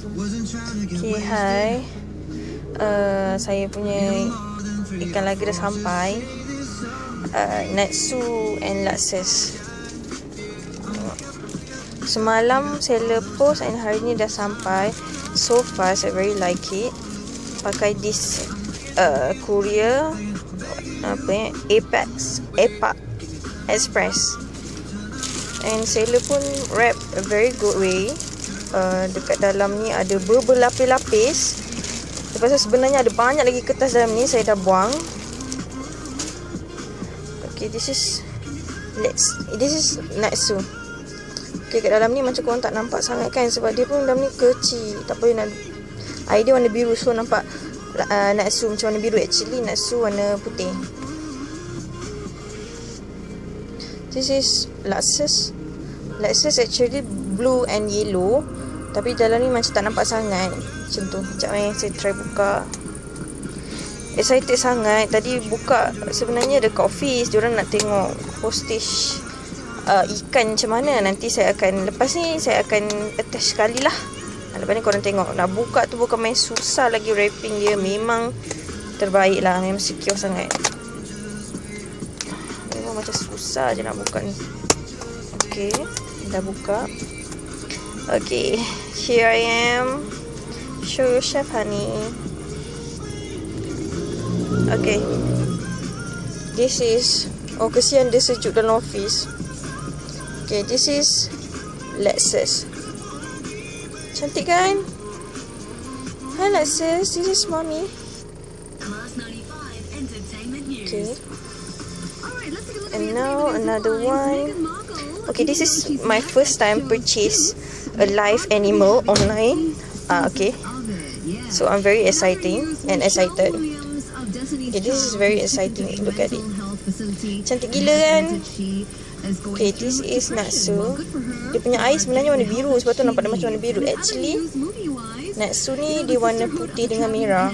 Okay, hai. Saya punya ikan laga dah sampai. Natsu and luxes. Semalam saya lepas and hari ni dah sampai. So far, I very like it. Pakai this courier Apex Express. And seller pun wrap a very good way. Dekat dalam ni ada berlapis-lapis. Lepas tu sebenarnya ada banyak lagi kertas dalam ni, saya dah buang. Okay, this is natsu. Okay, kat dalam ni macam korang tak nampak sangat kan, sebab dia pun dalam ni kecil. Tak boleh nak idea warna biru, so nampak natsu macam warna biru. Actually natsu warna putih. This is luxes. Luxes actually blue and yellow, tapi dalam ni macam tak nampak sangat. Macam tu. Sekejap saya try buka. Excited sangat. Tadi buka, sebenarnya dekat office diorang nak tengok postage ikan macam mana. Nanti saya akan, lepas ni saya akan attach sekali lah. Lepas ni korang tengok. Nak buka tu bukan main susah lagi. Wrapping dia memang terbaik lah. Memang secure sangat. Memang macam susah je nak buka ni. Okay, dah buka. Okay, here I am. Show you chef honey. Okay, this is, oh kesian dia sejuk dalam office. Okay, this is luxes. Cantik kan? Hi luxes, this is mommy. Okay, and now another one. Okay, this is my first time purchase a live animal online. Okay, so I'm very excited. Okay, this is very exciting. Look at it. Cantik gila kan? Okay, this is natsu. Dia punya air sebenarnya warna biru, sebab tu nampak dia macam warna biru. Actually, natsu ni dia warna putih dengan merah.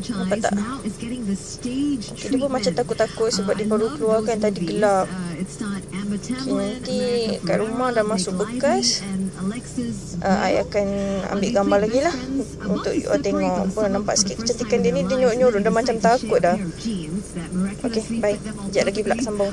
Nampak tak? Okay, dia pun macam takut-takut sebab dia baru keluarkan tadi gelap. Okay, nanti kat rumah dah masuk bekas. I akan ambil gambar lagi lah untuk you all tengok. Pun nampak sikit kecantikan dia ni. Dia nyorok-nyorok dah macam takut dah. Okay, bye. Sekejap lagi pula sambung.